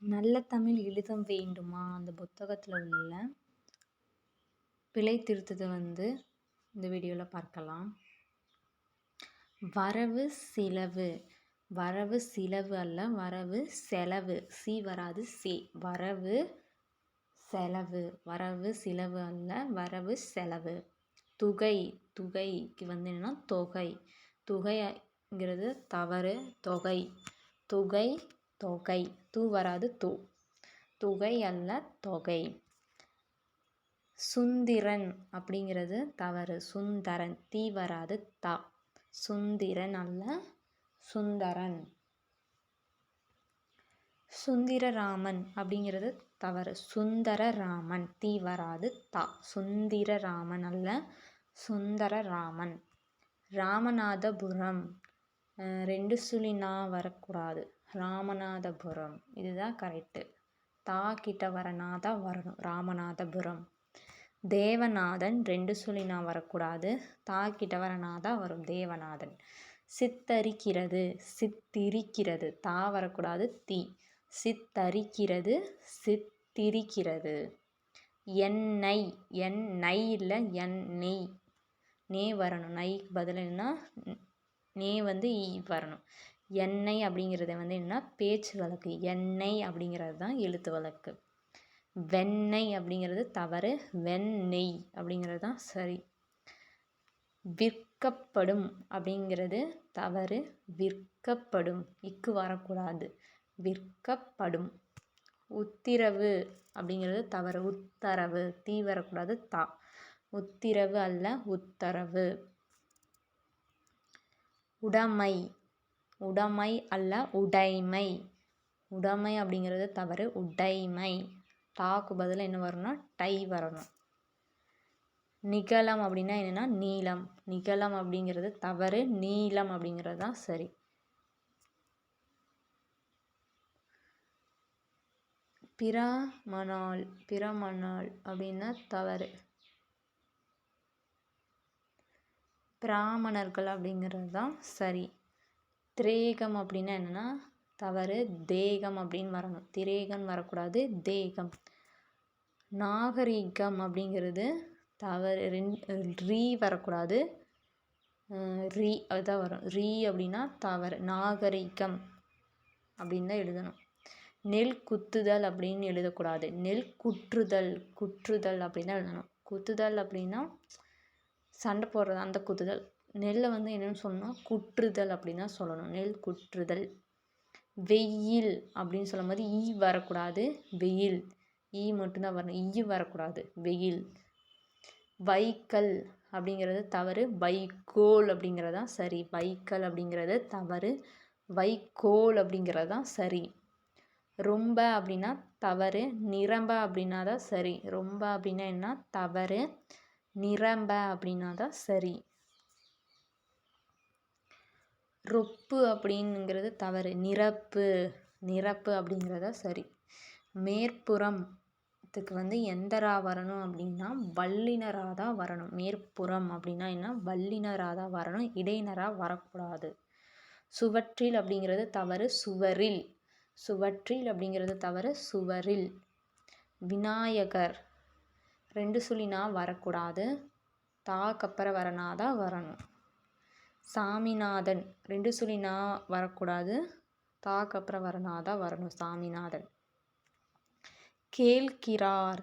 நல்ல தமிழ் எழுத வேண்டுமா? அந்த புத்தகத்தில் உள்ள பிழை திருத்தத்தை இந்த வீடியோவில் பார்க்கலாம். வரவு செலவு. வரவு செலவு அல்ல, வரவு செலவு. சி வராது, சே. வரவு செலவு. வரவு செலவு அல்ல, வரவு செலவு. துகை. துகைக்கு என்னன்னா தொகை. துகைங்கிறது தவறு. தொகை. துகை தொகை. தூ வராது, தூ. துகை அல்ல, தொகை. சுந்திரன் அப்படிங்கிறது தவறு. சுந்தரன். தீ வராது, தா. சுந்திரன் அல்ல, சுந்தரன். சுந்திரராமன் அப்படிங்கிறது தவறு. சுந்தரராமன். தீ வராது, தா. சுந்திரராமன் அல்ல, சுந்தரராமன். ராமநாதபுரம். 2 சுழி நா வரக்கூடாது. ராமநாதபுரம். இதுதான் கரெக்டு. தா கிட்ட வரனா தான் வரணும். ராமநாதபுரம். தேவநாதன். 2 சுழி நா வரக்கூடாது. தா கிட்ட வரனா தான் வரும். தேவநாதன். சித்தரிக்கிறது. சித்திரிக்கிறது. தா வரக்கூடாது, தீ. சித்தரிக்கிறது, சித்திரிக்கிறது. எண்ணெய். எண்ணெய் இல்லை, எண்ணெய். நே வரணும். நைக்கு பதில் என்ன? நே ஈ வரணும். எண்ணெய் அப்படிங்கிறது என்ன? பேச்சு வழக்கு. எண்ணெய் அப்படிங்கிறது தான் எழுத்து வழக்கு. வெண்ணெய் அப்படிங்கிறது தவறு. வெண்ணெய் அப்படிங்கிறது தான் சரி. விற்கப்படும் அப்படிங்கிறது தவறு. விற்கப்படும். இக்கு வரக்கூடாது. விற்கப்படும். உத்திரவு அப்படிங்கிறது தவறு. உத்தரவு. தீ வரக்கூடாது, தா. உத்திரவு அல்ல, உத்தரவு. உடைமை. உடைமை அல்ல, உடைமை. உடைமை அப்படிங்கிறது தவறு. உடைமை. டாக்கு பதில் என்ன வரணும்னா டை வரணும். நிகழம் அப்படின்னா என்னென்னா நீளம். நிகழம் அப்படிங்கிறது தவறு. நீளம் அப்படிங்கிறது தான் சரி. பிரமணால். பிரமணால் அப்படின்னா தவறு. பிராமணர்கள் அப்படிங்கிறது தான் சரி. திரேகம் அப்படின்னா என்னென்னா தவறு. தேகம் அப்படின்னு வரணும். திரேகம் வரக்கூடாது, தேகம். நாகரிகம் அப்படிங்கிறது தவறு. ரீ வரக்கூடாது, ரீ அதுதான் வரும். ரீ அப்படின்னா தவறு. நாகரிகம் அப்படின்னு தான் எழுதணும். நெல் குத்துதல் அப்படின்னு எழுதக்கூடாது. நெல் குற்றுதல். குற்றுதல் அப்படின்னு தான் எழுதணும். குத்துதல் அப்படின்னா சண்டை போடுறது, அந்த குத்துதல். நெல்லை என்னென்னு சொல்லணும்? குற்றுதல் அப்படின்னு தான் சொல்லணும். நெல் குற்றுதல். வெயில் அப்படின்னு சொல்லும் போது ஈ வரக்கூடாது. வெயில். ஈ மட்டும்தான் வரணும். ஈ வரக்கூடாது. வெயில். வைக்கல் அப்படிங்கிறது தவறு. வைக்கோல் அப்படிங்கிறது தான் சரி. வைக்கல் அப்படிங்கிறது தவறு. வைக்கோல் அப்படிங்கிறது தான் சரி. ரொம்ப அப்படின்னா தவறு. நிரம்ப அப்படின்னா தான் சரி. ரொம்ப அப்படின்னா என்ன? தவறு. நிரம்ப அப்படின்னா தான் சரி. ரொப்பு அப்படிங்கிறது தவறு. நிரப்பு. நிரப்பு அப்படிங்கிறதா சரி. மேற்புறத்துக்கு எந்த ரா வரணும் அப்படின்னா வல்லினரா தான் வரணும். மேற்புறம் அப்படின்னா என்ன? வல்லினரா தான் வரணும். இடையினரா வரக்கூடாது. சுவற்றில் அப்படிங்கிறது தவறு. சுவரில். சுவற்றில் அப்படிங்கிறது தவறு. சுவரில். விநாயகர். 2 சுழி நா வரக்கூடாது. தாக்கப்புறம் வரனா தான் வரணும். சாமிநாதன். 2 சுழி நா வரக்கூடாது. தாக்கப்புறம் வரனா தான் வரணும். சாமிநாதன். கேட்கிறார்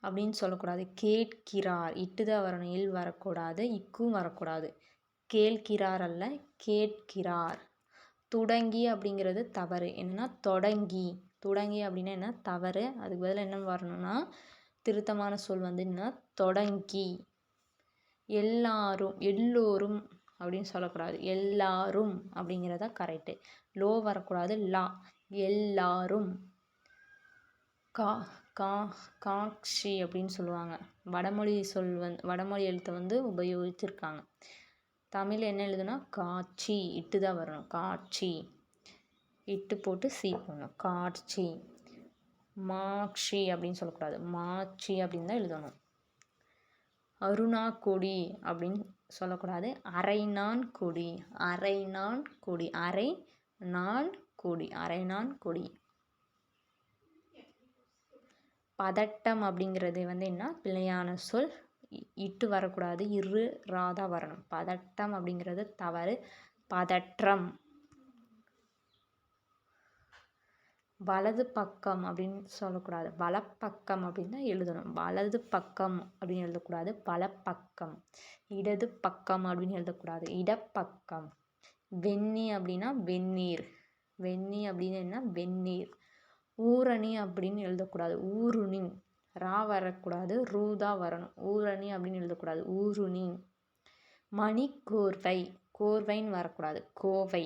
அப்படின்னு சொல்லக்கூடாது. கேட்கிறார். இட்டு தான் வரணும். இல் வரக்கூடாது. இக்கும் வரக்கூடாது. கேட்கிறார் அல்ல, கேட்கிறார். துடங்கி அப்படிங்கிறது தவறு. என்னென்னா தொடங்கி. தொடங்கி அப்படின்னா என்ன? தவறு. அதுக்கு பதில் என்ன வரணும்னா திருத்தமான சொல் என்ன? தொடங்கி. எல்லாரும். எல்லோரும் அப்படின்னு சொல்லக்கூடாது. எல்லாரும் அப்படிங்கிறதா கரெக்டு. லோ வரக்கூடாது, லா. எல்லாரும். காட்சி அப்படின்னு சொல்லுவாங்க. வடமொழி சொல் வடமொழி எழுத்தை உபயோகிச்சிருக்காங்க. தமிழ் என்ன எழுதுனா காட்சி. இட்டு தான் வரணும். காட்சி. இட்டு போட்டு சி போடணும். காட்சி. மாட்சி அப்படின்னு சொல்லக்கூடாது. மாட்சி அப்படின்னு தான் எழுதணும். அருணா கொடி அப்படின்னு சொல்லக்கூடாது. அரைநான் கொடி. அரைநான் கொடி. அரை நான் கொடி. அரைநான் கொடி. பதட்டம் அப்படிங்கிறது வந்து என்ன பிழையான சொல். இட்டு வரக்கூடாது, இரு ராதா வரணும். பதட்டம் அப்படிங்கிறது தவறு. பதற்றம். வலது பக்கம் அப்படின்னு சொல்லக்கூடாது, வலப்பக்கம் அப்படின்னு தான் எழுதணும். வலது பக்கம் அப்படின்னு எழுதக்கூடாது, வலப்பக்கம். இடது பக்கம் அப்படின்னு எழுதக்கூடாது, இடப்பக்கம். வெந்நி அப்படின்னா வெந்நீர். வெந்நி அப்படின்னு என்ன வெந்நீர். ஊரணி அப்படின்னு எழுதக்கூடாது, ஊருணி. ரா வரக்கூடாது, ரூதா வரணும். ஊரணி அப்படின்னு எழுதக்கூடாது, ஊருணி. மணி கோர்வை. கோர்வைன்னு வரக்கூடாது, கோவை.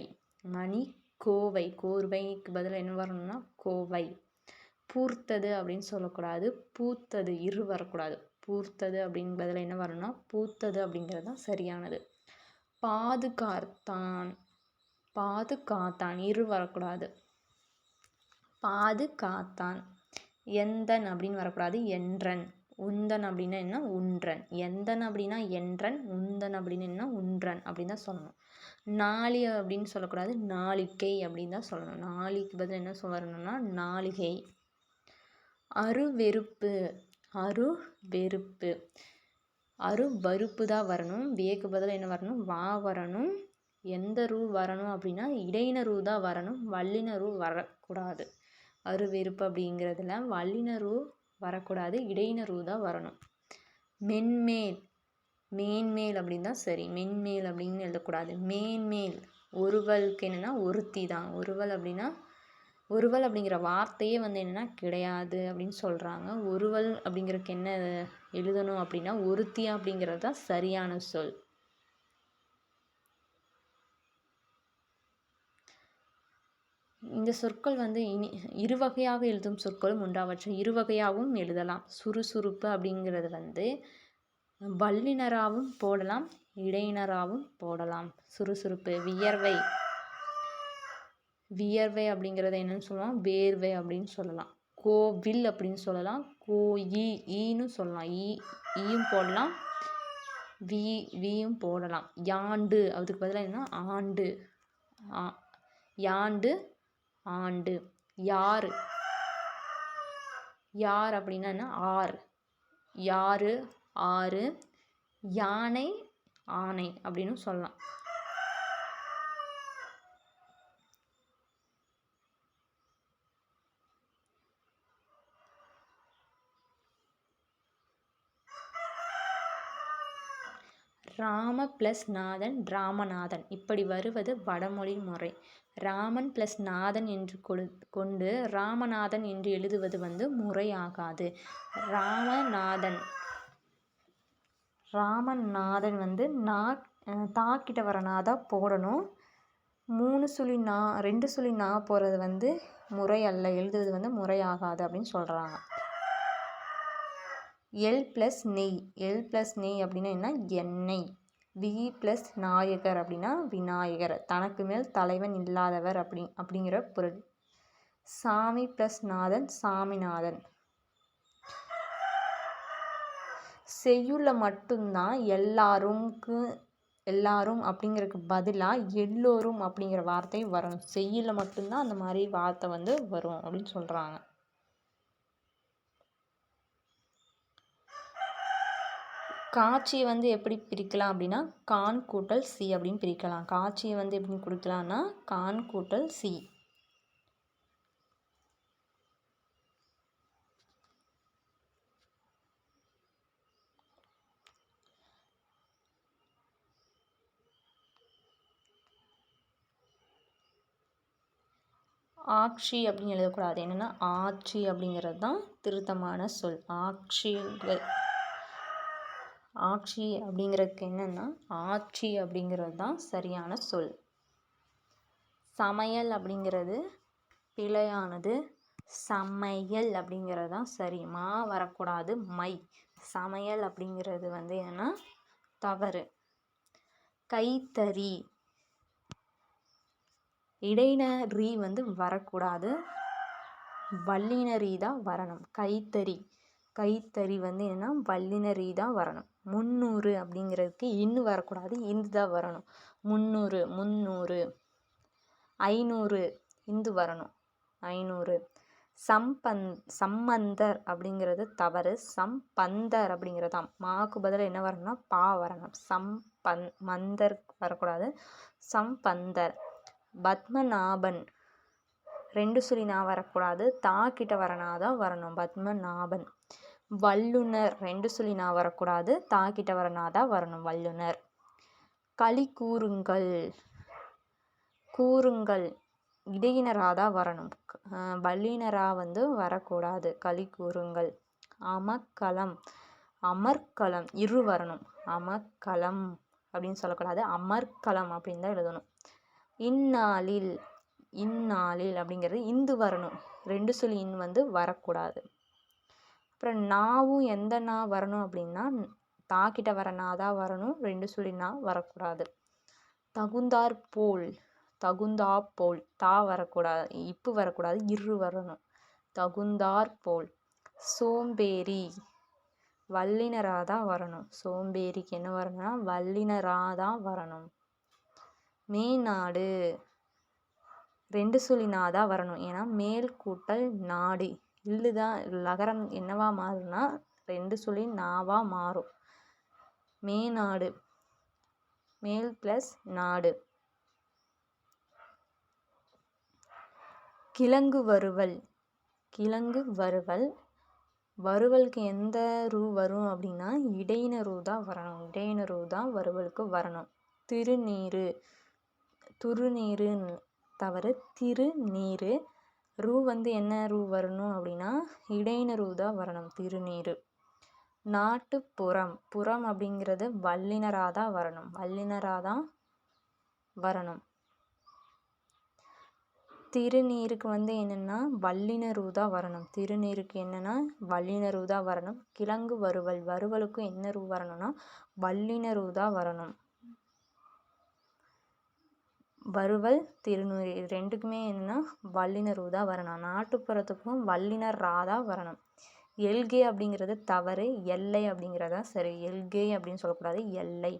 மணி கோவை. கோர்வைக்கு பதிலாக என்ன வரணும்னா கோவை. பூர்த்தது அப்படின்னு சொல்லக்கூடாது, பூத்தது. இரு வரக்கூடாது. பூர்த்தது அப்படின்னு பதிலாக என்ன வரணும்னா பூத்தது அப்படிங்கிறது தான் சரியானது. பாதுகாத்தான். பாதுகாத்தான். இரு வரக்கூடாது. பாதுகாத்தான். எந்தன் அப்படின்னு வரக்கூடாது, என்றன். உந்தன் அப்படின்னா என்ன உன்றன். எந்தன் அப்படின்னா என்றன், உந்தன் அப்படின்னு என்ன உன்றன் அப்படின்னு தான் சொல்லணும். நாளி அப்படின்னு சொல்லக்கூடாது, நாளிகை அப்படின்னு தான் சொல்லணும். நாளிக்கு பதில் என்ன வரணும்னா நாளிகை. அருவெறுப்பு. அருவெறுப்பு. அருவருப்பு தான் வரணும். வேக்கு பதில் என்ன வரணும் வா வரணும். எந்த ரூ வரணும் அப்படின்னா இடையின ரூ தான் வரணும், வல்லின ரூ வரக்கூடாது. அருவெறுப்பு அப்படிங்கிறதுல வல்லின ரூ வரக்கூடாது, இடையின ரூ தான் வரணும். மென்மேல். மேன்மேல் அப்படின்னு தான் சரி. மென்மேல் அப்படின்னு எழுதக்கூடாது, மேன்மேல். ஒருவளுக்கு என்னென்னா ஒருத்தி தான். ஒருவள் அப்படின்னா ஒருவள் அப்படிங்கிற வார்த்தையே வந்து என்னென்னா கிடையாது அப்படின்னு சொல்கிறாங்க. ஒருவள் அப்படிங்கிறதுக்கு என்ன எழுதணும் அப்படின்னா ஒருத்தி அப்படிங்கிறது தான் சரியான சொல். இந்த சொற்கள் வந்து இரு வகையாக எழுதும் சொற்களும் உண்டு. அவற்றை இரு வகையாகவும் எழுதலாம். சுறுசுறுப்பு அப்படிங்கிறது வந்து வல்லினராகவும் போடலாம், இடையினராகவும் போடலாம். சுறுசுறுப்பு. வியர்வை. வியர்வை அப்படிங்கிறத என்னன்னு சொல்லலாம் வேர்வை அப்படின்னு சொல்லலாம். கோவில் அப்படின்னு சொல்லலாம், ஈன்னு சொல்லலாம். ஈயும் போடலாம், வீயும் போடலாம். யாண்டு அதுக்கு பதிலாக என்ன ஆண்டு. யாண்டு ஆண்டு. யார். யார் அப்படின்னா என்ன ஆர். யாரு ஆறு. யானை ஆணை அப்படின்னு சொல்லலாம். ராம ப்ளஸ் நாதன் ராமநாதன் இப்படி வருவது வடமொழி முறை. ராமன் ப்ளஸ் நாதன் என்று கொண்டு ராமநாதன் என்று எழுதுவது வந்து முறையாகாது. ராமநாதன் வந்து தாக்கிட்ட வர நாதா போடணும். 2 சுழி நா போகிறது வந்து முறை அல்ல, எழுதுவது வந்து முறையாகாது அப்படின்னு சொல்கிறாங்க. எல் ப்ளஸ் நெய். எல் ப்ளஸ் நெய் அப்படின்னா என்ன எண்ணெய். வி ப்ளஸ் நாயகர் அப்படின்னா விநாயகர், தனக்கு மேல் தலைவன் இல்லாதவர் அப்படிங்கிற பொருள். சாமி ப்ளஸ் நாதன் சாமிநாதன். செய்யுள்ள மட்டும்தான் எல்லாரும் அப்படிங்கிறதுக்கு பதிலாக எல்லோரும் அப்படிங்கிற வார்த்தை வரணும். செய்யுள்ள மட்டும்தான் அந்த மாதிரி வார்த்தை வந்து வரும் அப்படின்னு சொல்கிறாங்க. காட்சியை வந்து எப்படி பிரிக்கலாம் அப்படின்னா கான் கூட்டல் சி அப்படின்னு பிரிக்கலாம். காட்சியை வந்து எப்படி கொடுக்கலாம்னா கான் கூட்டல் சி. ஆட்சி அப்படின்னு எழுதக்கூடாது, என்னென்னா ஆட்சி அப்படிங்கிறது தான் திருத்தமான சொல். ஆட்சி அப்படிங்கிறதுக்கு என்னென்னா ஆட்சி அப்படிங்கிறது தான் சரியான சொல். சமையல் அப்படிங்கிறது பிழையானது, சமையல் அப்படிங்கிறது தான் சரி. மா வரக்கூடாது, மை. சமையல் அப்படிங்கிறது வந்து என்னென்னா தவறு. கைத்தறி. இடையின ரீ வந்து வரக்கூடாது, வல்லின ரீ தான் வரணும். கைத்தறி. கைத்தறி வந்து என்னென்னா வல்லின ரீ தான் வரணும். 300 அப்படிங்கிறதுக்கு இன்னு வரக்கூடாது, இந்து தான் வரணும். 300. 500 இந்து வரணும். 500. சம்மந்தர் அப்படிங்கிறது தவறு. சம்பந்தர் அப்படிங்கிறதாம். மாக்கு பதில் என்ன வரணும்னா பா வரணும். மந்தர் வரக்கூடாது. சம்பந்தர். பத்மநாபன் 2 சுழி நா வரக்கூடாது. தா கிட்ட வரனாதான் வரணும். பத்மநாபன். வல்லுனர் 2 சுழி நா வரக்கூடாது. தா கிட்ட வரனாதான் வரணும். வல்லுனர். களி கூறுங்கள். கூறுங்கள் இடையினராதான் வரணும். வல்லினரா வரக்கூடாது. களி கூறுங்கள். அமர்க்களம். அமர்க்களம் இரு வரணும். அமர்க்களம் அப்படின்னு சொல்லக்கூடாது. அமர்க்களம் அப்படின்னு தான் எழுதணும். இந்நாளில். இந்நாளில் அப்படிங்கிறது இந்து வரணும். 2 சுழி இன் வரக்கூடாது. அப்புறம் நாவும் எந்த நா வரணும் அப்படின்னா தா கிட்ட வரனாதான் வரணும். 2 சுழி நா வரக்கூடாது. தகுந்தாற் போல். தகுந்தா போல். தா வரக்கூடாது. இப்பு வரக்கூடாது. இரு வரணும். தகுந்தாற் போல். சோம்பேறி வல்லினராதான் வரணும். சோம்பேறிக்கு என்ன வரணும்னா வல்லினராதான் வரணும். மேநாடு 2 சுழி நா தான் வரணும். ஏன்னா மேல் கூட்டல் நாடு. இல்லுதான் லகரம் என்னவா மாறும்னா 2 சுழி நாவா மாறும். மேநாடு மேல் ப்ளஸ் நாடு. கிழங்கு வறுவல். கிழங்கு வறுவல். வறுவலுக்கு எந்த ரூ வரும் அப்படின்னா இடையின ரூ தான் வரணும். இடையின ரூ தான் வறுவலுக்கு வரணும். திருநீரு. துருநீரு தவறு. திருநீரு. ரூ என்ன ரூ வரணும் அப்படின்னா இடையின ரூ தான் வரணும். திருநீரு. நாட்டுப்புறம். புறம் அப்படிங்கிறது வல்லினராதான் வரணும். வல்லினராதான் வரணும். திருநீருக்கு என்னன்னா வல்லினரூ தான் வரணும். திருநீருக்கு என்னன்னா வல்லினரூ தான் வரணும். கிழங்கு வறுவல். வறுவலுக்கும் என்ன ரூ வரணும்னா வல்லினரூ தான் வரணும். வறுவல் திருநீர் இது ரெண்டுக்குமே என்னன்னா வல்லினரூ தான் வரணும். நாட்டுப்புறத்துக்கும் வல்லினர் ரா தான் வரணும். எல்கே அப்படிங்கிறது தவறு. எல்லை அப்படிங்கிறதா சரி. எல்கே அப்படின்னு சொல்லக்கூடாது. எல்லை.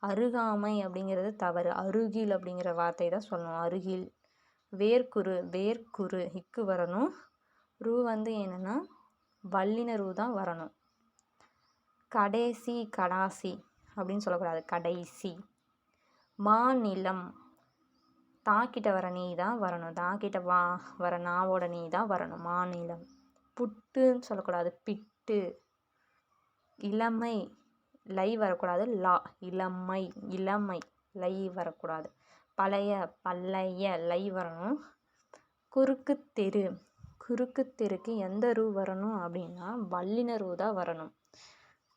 அருகாமை அப்படிங்கிறது தவறு. அருகில் அப்படிங்கிற வார்த்தை தான் சொல்லணும். அருகில். வேர்க்குரு. வேர்க்குரு இக்கு வரணும். ரூ என்னன்னா வல்லினரூ தான் வரணும். கடைசி கடாசி அப்படின்னு சொல்லக்கூடாது. கடைசி. மாநிலம். தா கிட்ட வர நீ தான் வரணும். தா கிட்ட வர நாவோட நீ தான் வரணும். மாநிலம். புட்டுன்னு சொல்லக்கூடாது. பிட்டு. இளமை. லை வரக்கூடாது. லா. இளமை. இளமை. லை வரக்கூடாது. பழைய. பழைய. லை வரணும். குறுக்கு தெரு. குறுக்கு தெருக்கு எந்த ரூ வரணும் அப்படின்னா வல்லினரூ தான் வரணும்.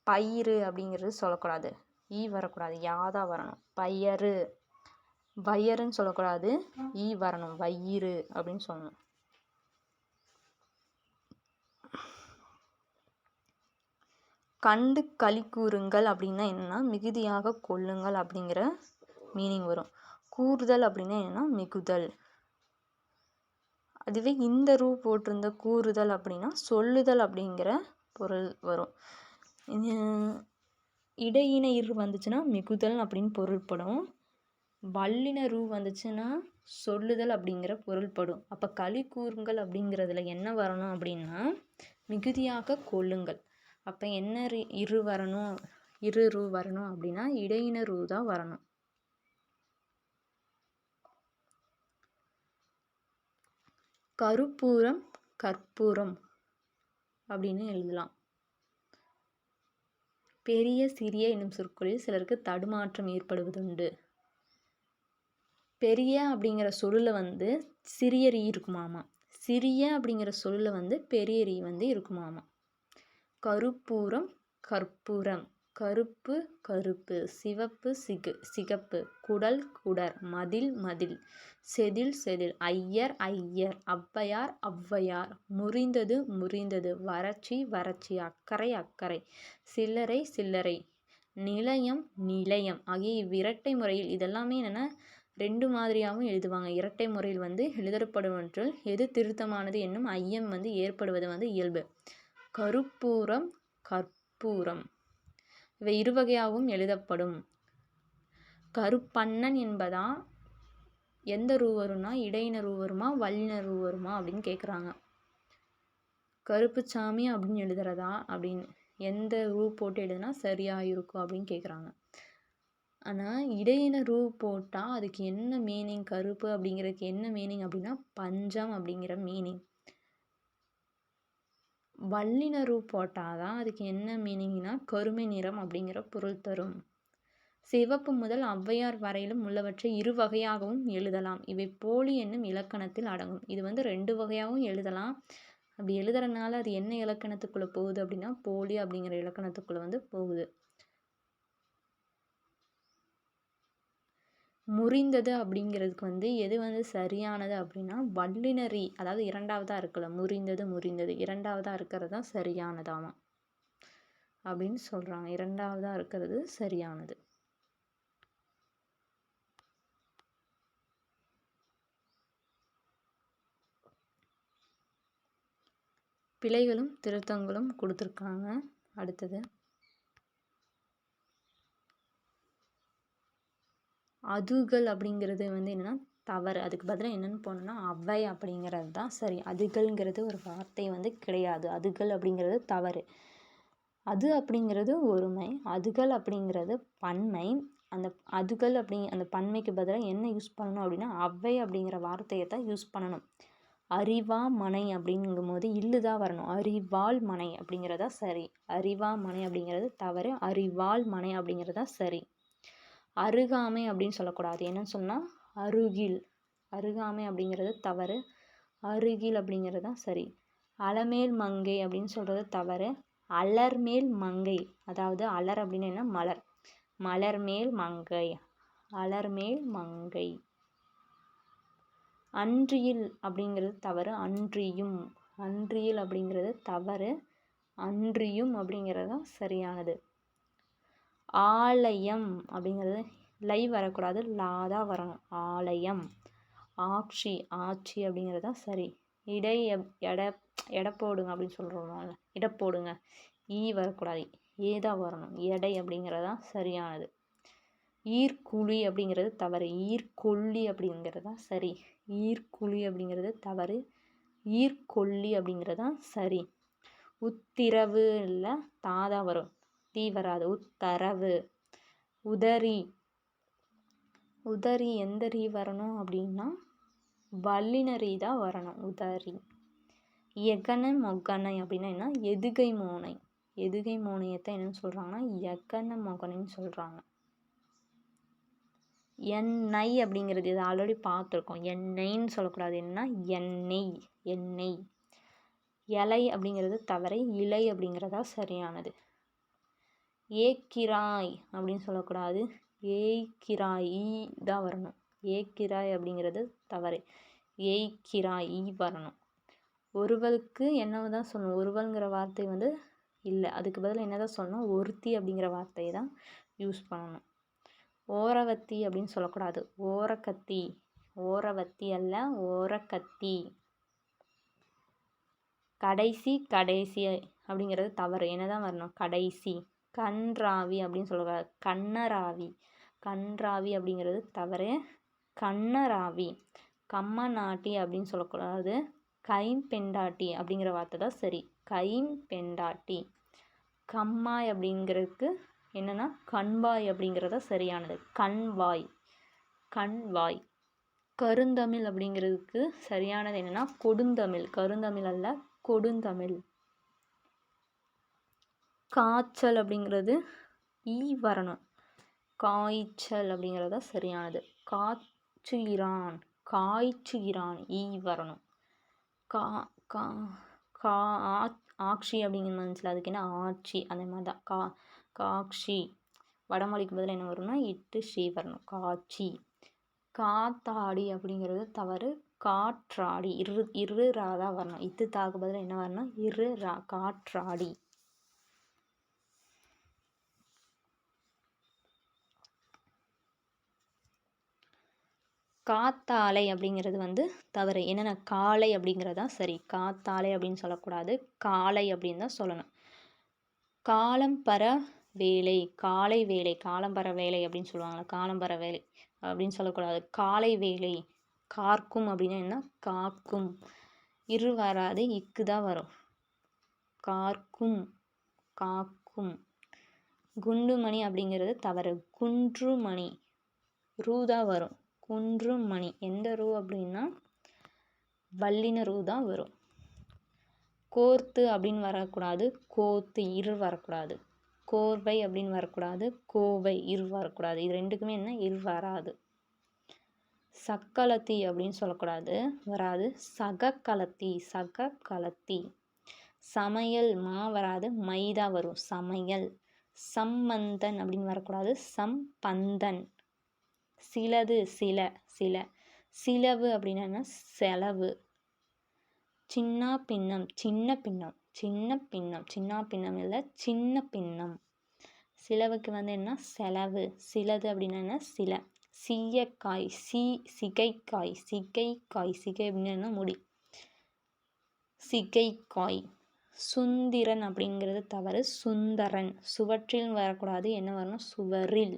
பயிறு அப்படிங்கிறது சொல்லக்கூடாது. ஈ வரக்கூடாது. யாதான் வரணும். பயறு. வயருன்னு சொல்லக்கூடாது. ஈ வரணும். வயிறு அப்படின்னு சொல்லணும். கண்டு களி கூறுங்கள் அப்படின்னா என்னன்னா மிகுதியாக கொள்ளுங்கள் அப்படிங்கிற மீனிங் வரும். கூறுதல் அப்படின்னா என்னன்னா மிகுதல். அதுவே இந்த ரூ போட்டிருந்த கூறுதல் அப்படின்னா சொல்லுதல் அப்படிங்கிற பொருள் வரும். இடையின இரு வந்துச்சுன்னா மிகுதல் அப்படின்னு பொருள்படும். வல்லின ரூ வந்துச்சுன்னா சொல்லுதல் அப்படிங்கிற பொருள்படும். அப்போ களி கூறுங்கள் அப்படிங்கிறதுல என்ன வரணும் அப்படின்னா மிகுதியாக கொள்ளுங்கள். அப்போ என்ன இரு வரணும்? இரு ரூ வரணும் அப்படின்னா இடையின ரூ தான் வரணும். கருப்பூரம் கற்பூரம் அப்படின்னு எழுதலாம். பெரிய சிறிய என்னும் சொற்களில் சிலருக்கு தடுமாற்றம் ஏற்படுவதுண்டு. பெரிய அப்படிங்கிற சொல்லில் சிறிய ரீ இருக்குமாமா. சிறிய அப்படிங்கிற சொல்லில் பெரிய ரீ இருக்குமாமா. கருப்பூரம் கற்பூரம். கருப்பு கருப்பு. சிவப்பு சிகப்பு. குடல் குடர். மதில் மதில். செதில் செதில். ஐயர் ஐயர். ஔவையார் ஔவையார். முறிந்தது முறிந்தது. வறட்சி வறட்சி. அக்கறை அக்கறை. சில்லறை சில்லறை. நிலையம் நிலையம் ஆகிய இவ்விரட்டை முறையில் இதெல்லாமே என்னென்னா 2 மாதிரியாகவும் எழுதுவாங்க. இரட்டை முறையில் எழுதப்படுவற்றில் எது திருத்தமானது என்னும் ஐயம் ஏற்படுவது இயல்பு. கருப்பூரம் கற்பூரம் இவை இருவகையாகவும் எழுதப்படும். கருப்பண்ணன் என்பதா எந்த ரூ வரும்னா இடையின ரூ வருமா வல்லின ரூ வருமா அப்படின்னு கேட்குறாங்க. கருப்புச்சாமி அப்படின்னு எழுதுறதா அப்படின்னு எந்த ரூ போட்டு எழுதுனா சரியாக இருக்கும் அப்படின்னு கேட்குறாங்க. ஆனால் இடையின ரூ போட்டால் அதுக்கு என்ன மீனிங், கருப்பு அப்படிங்கிறதுக்கு என்ன மீனிங் அப்படின்னா பஞ்சம் அப்படிங்கிற மீனிங். வல்லின ரூ போட்டால் தான் அதுக்கு என்ன மீனிங்னா கருமை நிறம் அப்படிங்கிற பொருள் தரும். சிவப்பு முதல் ஔவையார் வரையிலும் உள்ளவற்றை 2 வகையாகவும் எழுதலாம். இவை போலி என்னும் இலக்கணத்தில் அடங்கும். இது 2 வகையாகவும் எழுதலாம். அப்படி எழுதுறதுனால அது என்ன இலக்கணத்துக்குள்ளே போகுது அப்படின்னா போலி அப்படிங்கிற இலக்கணத்துக்குள்ளே போகுது. முறிந்தது அப்படிங்கிறதுக்கு எது சரியானது அப்படின்னா வல்லினரி, அதாவது 2வதாக இருக்குல்ல, முறிந்தது 2வதாக இருக்கிறது தான் சரியானதாமா அப்படின்னு சொல்கிறாங்க. 2வதாக இருக்கிறது சரியானது. பிழைகளும் திருத்தங்களும் கொடுத்துருக்காங்க. அடுத்தது அதுகள் அப்படிங்கிறது என்னென்னா தவறு. அதுக்கு பதிலாக என்னென்னு போனோம்னா அவை அப்படிங்கிறது தான் சரி. அதுகள்ங்கிறது ஒரு வார்த்தை கிடையாது. அதுகள் அப்படிங்கிறது தவறு. அது அப்படிங்கிறது ஒருமை, அதுகள் அப்படிங்கிறது பன்மை. அந்த அதுகள் அந்த பன்மைக்கு பதிலாக என்ன யூஸ் பண்ணணும் அப்படின்னா அவை அப்படிங்கிற வார்த்தையை தான் யூஸ் பண்ணணும். அறிவா மனை அப்படிங்கும் போது இல்லுதான் வரணும். அறிவாள் மனை அப்படிங்கிறதா சரி. அறிவா மனை அப்படிங்கிறது தவறு. அறிவாள் மனை அப்படிங்கிறதா சரி. அருகாமை அப்படின்னு சொல்லக்கூடாது. என்னன்னு சொன்னால் அருகில். அருகாமை அப்படிங்கிறது தவறு. அருகில் அப்படிங்கிறது தான் சரி. அலமேல் மங்கை அப்படின்னு சொல்கிறது தவறு. அலர்மேல் மங்கை, அதாவது அலர் அப்படின்னு என்ன மலர், மலர்மேல் மங்கை, அலர்மேல் மங்கை. அன்றியில் அப்படிங்கிறது தவறு. அன்றியும், அன்றியில் அப்படிங்கிறது தவறு. அன்றியும் அப்படிங்கிறது தான் சரியானது. ஆலயம் அப்படிங்கிறது லை வரக்கூடாது, லா தான் வரணும். ஆலயம். ஆட்சி, ஆட்சி அப்படிங்கிறது தான் சரி. இடை எடை போடுங்க அப்படின்னு சொல்கிறோம், இடை போடுங்க, ஈ வரக்கூடாது, ஏதான் வரணும். எடை அப்படிங்கிறது தான் சரியானது. ஈர்க்குழி அப்படிங்கிறது தவறு. ஈர்க்கொல்லி அப்படிங்கிறது தான் சரி. ஈர்க்குழி அப்படிங்கிறது தவறு. ஈர்க்கொல்லி அப்படிங்கிறது தான் சரி. உத்திரவு இல்லை, தாதா வரும், தீ வராது. உத்தரவு. உதரி. உதரி எந்த ரீ வரணும் அப்படின்னா வல்லினரி தான் வரணும். உதரி. எகன மொகனை அப்படின்னா என்ன, எதுகை மோனை. எதுகை மோனையத்தை என்னன்னு சொல்கிறாங்கன்னா எகன மொகனைன்னு சொல்கிறாங்க. எண்ணெய் அப்படிங்கிறது இது ஆல்ரெடி பார்த்துருக்கோம். எண்ணெய்ன்னு சொல்லக்கூடாது. என்னன்னா எண்ணெய், எண்ணெய். இலை அப்படிங்கிறது தவறை. இலை அப்படிங்கிறதா சரியானது. ஏக்கிராய் அப்படின்னு சொல்லக்கூடாது. ஏய்கிராய், ஈ தான் வரணும். ஏக்கிராய் அப்படிங்கிறது தவறு. ஏய்கிராய், ஈ வரணும். ஒருவளுக்கு என்னவு தான் சொல்லணும். ஒருவளுங்கிற வார்த்தை இல்லை. அதுக்கு பதில் என்ன தான் சொல்லணும், ஒருத்தி அப்படிங்கிற வார்த்தையை தான் யூஸ் பண்ணணும். ஓரவத்தி அப்படின்னு சொல்லக்கூடாது. ஓரக்கத்தி. ஓரவத்தி அல்ல, ஓரக்கத்தி. கடைசி, கடைசி அப்படிங்கிறது தவறு. என்ன தான் வரணும், கடைசி. கன்றாவி அப்படின்னு சொல்லக்கூடாது. கண்ணராவி. கன்றாவி அப்படிங்கிறது தவறு. கண்ணராவி. கம்மநாட்டி அப்படின்னு சொல்லக்கூடாது. கைம்பெண்டாட்டி அப்படிங்கிற வார்த்தை தான் சரி. கைம்பெண்டாட்டி. கம்மாய் அப்படிங்கிறதுக்கு என்னென்னா கண்வாய் அப்படிங்கிறத சரியானது. கண்வாய். கண்வாய். கருந்தமிழ் அப்படிங்கிறதுக்கு சரியானது என்னென்னா கொடுந்தமிழ். கருந்தமிழ் அல்ல, கொடுந்தமிழ். காய்ச்சல் அப்படிங்கிறது ஈ வரணும். காய்ச்சல் அப்படிங்கிறத சரியானது. காய்ச்சுகிறான். காய்ச்சுகிறான், ஈ வரணும். கா கா கா ஆட்சி அப்படிங்கிற மனசில் அதுக்கு என்ன ஆட்சி, அந்த மாதிரி தான். காட்சி. வடமொழிக்கு பதில் என்ன வரும்னா இட்டு ஸ்ரீ வரணும். காட்சி. காத்தாடி அப்படிங்கிறது தவறு. காற்றாடி. இரு ரா தான் வரணும். இத்து தாக்கு பதில் என்ன வரணும், இரு ரா. காற்றாடி. காத்தாலை அப்படிங்கிறது தவறு. என்னென்ன காலை அப்படிங்கிறது தான் சரி. காத்தாலை அப்படின்னு சொல்லக்கூடாது, காலை அப்படின்னு தான் சொல்லணும். காலம்பர வேலை. காலை வேலை. காலம்பர வேலை அப்படின்னு சொல்லுவாங்களா, காலம்பர வேலை அப்படின்னு சொல்லக்கூடாது. காலை வேலை. கார்க்கும் அப்படின்னா என்ன, காக்கும். இரு வராது, இக்கு தான் வரும். காக்கும் காக்கும். குண்டுமணி அப்படிங்கிறது தவறு. குன்றுமணி ரூ தான் வரும். குன்றுமணி எந்த ரூ அப்படின்னா வல்லின ரூ தான் வரும். கோர்த்து அப்படின்னு வரக்கூடாது, கோத்து இரு வரக்கூடாது. கோர்வை அப்படின்னு வரக்கூடாது, கோவை இரு வரக்கூடாது. இது ரெண்டுக்குமே என்ன இரு வராது. சக்களத்தி அப்படின்னு சொல்லக்கூடாது, வராது. சகக்களத்தி சகக்களத்தி. சமையல் மா வராது, மைதா வரும். சமையல். சம்பந்தன் அப்படின்னு வரக்கூடாது, சம்பந்தன். சிலது சில சில. சிலவு அப்படின்னா செலவு. சின்ன பின்னம் சின்ன பின்னம் சின்ன பின்னம் சின்ன பின்னம் இல்லை சின்ன பின்னம். சிலவுக்கு என்ன செலவு. சிலது அப்படின்னா என்ன சில. சீயக்காய் சிகைக்காய் சிகைக்காய். சிகை அப்படின்னா முடி. சிகைக்காய். சுந்திரன் அப்படிங்கிறது தவறு. சுந்தரன். சுவற்றில் வரக்கூடாது, என்ன வரணும் சுவரில்.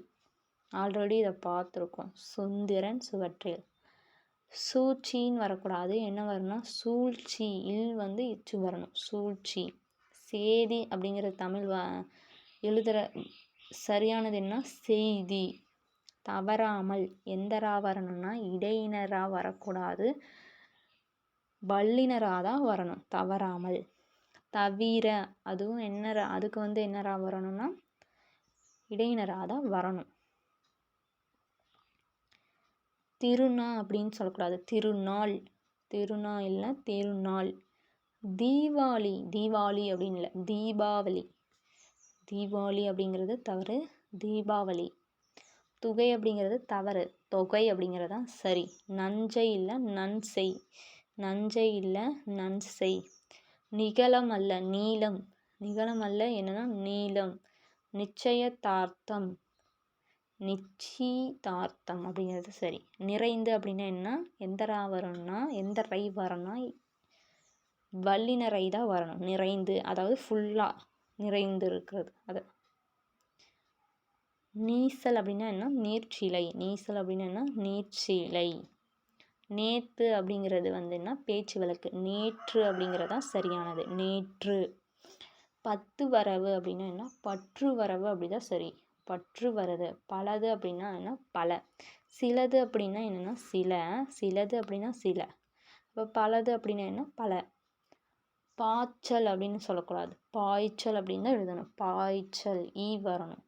ஆல்ரெடி இதை பார்த்துருக்கோம். சுந்திரன் சுவற்றில். சூழ்ச்சின்னு வரக்கூடாது, என்ன வரணும் சூழ்ச்சி. இல் இச்சு வரணும் சூழ்ச்சி. சேதி அப்படிங்கிற தமிழ் எழுதுகிற சரியானது என்ன செய்தி. தவறாமல் எந்த ரா வரணும்னா இடையினரா வரக்கூடாது, வல்லினரா தான் வரணும். தவறாமல். தவிர அதுவும் என்ன அதுக்கு என்னரா வரணும்னா இடையினரா தான் வரணும். திருநா அப்படின்னு சொல்லக்கூடாது, திருநாள். திருநா இல்லை திருநாள். தீபாவளி தீபாவளி அப்படின்னு இல்லை தீபாவளி. தீபாவளி அப்படிங்கிறது தவறு, தீபாவளி. துகை அப்படிங்கிறது தவறு, தொகை அப்படிங்கிறது தான் சரி. நஞ்சை இல்லை நன்செய். நஞ்சை இல்லை நன்செய். நிகழம் அல்ல நீளம். நிகழம் அல்ல என்னன்னா நீளம். நிச்சயதார்த்தம் நிச்சயதார்த்தம் அப்படிங்கிறது சரி. நிறைந்து அப்படின்னா என்ன எந்த ரா வரணும்னா எந்த ரை வரணும்னா வல்லின ரை தான் வரணும். நிறைந்து அதாவது ஃபுல்லாக நிறைந்து இருக்கிறது அது. நீசல் அப்படின்னா என்ன நீர்ச்சிலை. நீசல் அப்படின்னா என்ன நீர்ச்சிலை. நேத்து அப்படிங்கிறது என்ன பேச்சு வழக்கு. நேற்று அப்படிங்கிறது தான் சரியானது, நேற்று. பத்து வரவு அப்படின்னா என்ன பற்று வரவு அப்படிதான் சரி, பற்று வரது. பலது அப்படின்னா என்ன பல. சிலது அப்படின்னா என்னென்னா சில. சிலது அப்படின்னா சில. இப்போ பலது அப்படின்னா என்ன பல. பாய்ச்சல் அப்படின்னு சொல்லக்கூடாது, பாய்ச்சல் அப்படின்னு தான் எழுதணும். பாய்ச்சல் ஈ வரணும்.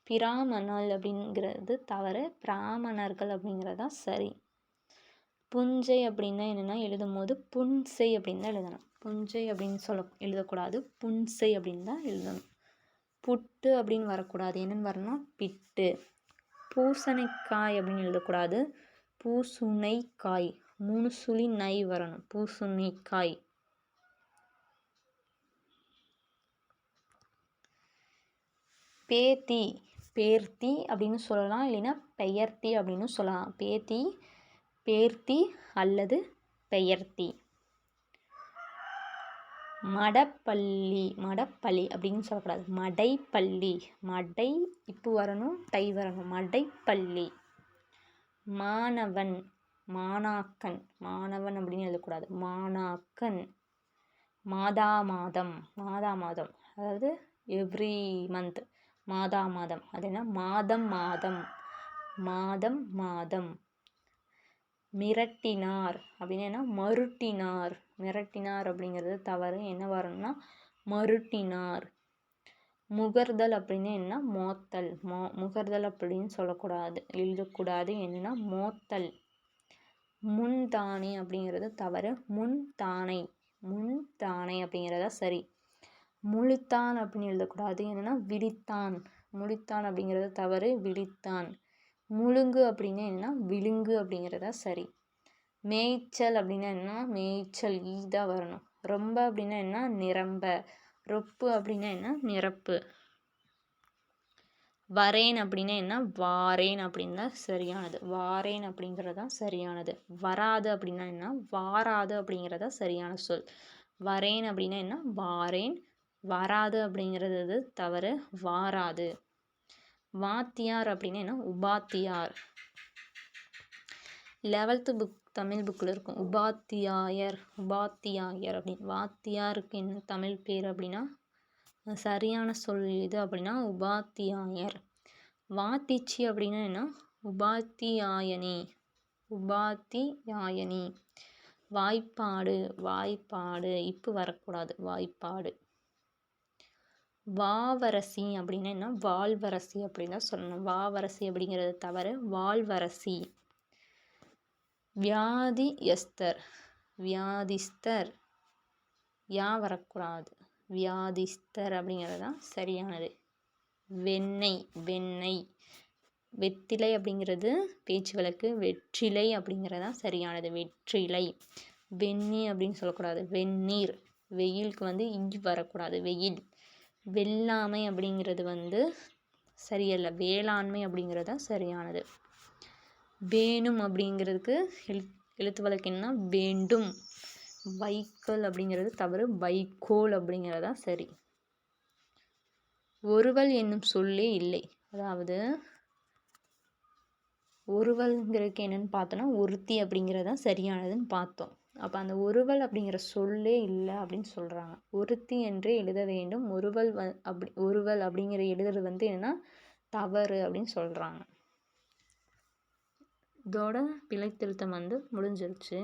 பிராமணல் அப்படிங்கிறது தவறு, பிராமணர்கள் அப்படிங்கிறது தான் சரி. புஞ்சை அப்படின்னா என்னென்னா எழுதும் போது புன்சை அப்படின்னு தான் எழுதணும். புஞ்சை அப்படின்னு எழுதக்கூடாது, புன்சை அப்படின்னு தான் எழுதணும். புட்டு அப்படின்னு வரக்கூடாது, என்னென்னு வரணும் பிட்டு. பூசணிக்காய் அப்படின்னு எழுதக்கூடாது, பூசுனைக்காய். 3 சுழி நை வரணும், பூசுணிக்காய். பேத்தி பேர்த்தி அப்படின்னு சொல்லலாம், இல்லைன்னா பெயர்த்தி அப்படின்னு சொல்லலாம். பேத்தி பேர்த்தி அல்லது பெயர்த்தி. மடப்பள்ளி மடப்பள்ளி அப்படின்னு சொல்லக்கூடாது, மடைப்பள்ளி. மடை இப்போ வரணும், டை வரணும். மடைப்பள்ளி. மாணவன் மாணாக்கன். மாணவன் அப்படின்னு எழுதக்கூடாது, மாணாக்கன். மாதா மாதம் மாதா மாதம் அதாவது எவ்ரி மந்த். மாதா மாதம் அது என்ன மாதம் மாதம் மாதம் மாதம். மிரட்டினார் அப்படின்னு என்ன மருட்டினார். மிரட்டினார் அப்படிங்கிறது தவறு, என்ன வரணும்னா மருட்டினார். முகர்தல் அப்படின்னு என்ன மோத்தல். முகர்தல் அப்படின்னு சொல்லக்கூடாது, எழுதக்கூடாது, என்னன்னா மோத்தல். முன்தானே அப்படிங்கிறது தவறு, முன்தானை. முன்தானை அப்படிங்கிறத சரி. முழித்தான் அப்படின்னு எழுதக்கூடாது, என்னன்னா விழித்தான். முழித்தான் அப்படிங்கிறது தவறு, விழித்தான். முழுங்கு அப்படின்னா என்ன விழுங்கு அப்படிங்கிறதா சரி. மேய்ச்சல் அப்படின்னா என்ன மேய்ச்சல் ஈ தான் வரணும். ரொம்ப அப்படின்னா என்ன நிரம்ப. ரொப்பு அப்படின்னா என்ன நிரப்பு. வரேன் அப்படின்னா என்ன வாரேன் அப்படின்னு தான் சரியானது. வாரேன் அப்படிங்கிறது தான் சரியானது. வராது அப்படின்னா என்ன வாராது அப்படிங்கிறதா சரியான சொல். வரேன் அப்படின்னா என்ன வாரேன். வராது அப்படிங்கிறது தவறு, வாராது. வாத்தியார் அப்படின்னா என்ன உபாத்தியார். 11th புக் தமிழ் புக்கில் இருக்கும். உபாத்தியாயர் அப்படின்னு. வாத்தியாருக்கு என்ன தமிழ் பேர் அப்படின்னா, சரியான சொல் எது அப்படின்னா உபாத்தியாயர். வாத்திச்சி அப்படின்னா என்ன? உபாத்தியாயனி. வாய்ப்பாடு இப்போ வரக்கூடாது, வாய்ப்பாடு. வாவரசி அப்படின்னா என்ன? வால்வரசி அப்படின்னு தான் சொல்லணும். வாவரசி அப்படிங்கிறது தவிர வால்வரசி. வியாதிஸ்தர் யா வரக்கூடாது, வியாதிஸ்தர் அப்படிங்கிறது தான் சரியானது. வெண்ணெய். வெத்திலை அப்படிங்கிறது பேச்சு வழக்கு. வெற்றிலை அப்படிங்கிறது தான் சரியானது, வெற்றிலை. வெந்நி அப்படின்னு சொல்லக்கூடாது, வெந்நீர். வெயிலுக்கு இஞ்சி வரக்கூடாது, வெயில். வெள்ளாமை அப்படிங்கிறது சரியல்ல, வேளாண்மை அப்படிங்கிறது தான் சரியானது. வேணும் அப்படிங்கிறதுக்கு எழுத்து வழக்கு என்ன? வேண்டும். வைக்கோல் அப்படிங்கிறது தவறு, வைக்கோல் அப்படிங்கிறது தான் சரி. ஒருவல் என்னும் சொல்லே இல்லை. அதாவது ஒருவல்ங்கிறதுக்கு என்னென்னு பார்த்தோன்னா ஒருத்தி அப்படிங்கிறது தான் சரியானதுன்னு பார்த்தோம். அப்போ அந்த ஒருவல் அப்படிங்கிற சொல்லே இல்லை அப்படின்னு சொல்கிறாங்க. ஒருத்தி என்றே எழுத வேண்டும். ஒருவல் அப்படிங்கிற எழுதுறது என்னென்னா தவறு அப்படின்னு சொல்கிறாங்க. இதோட பிழை திருத்தம் முடிஞ்சிருச்சு.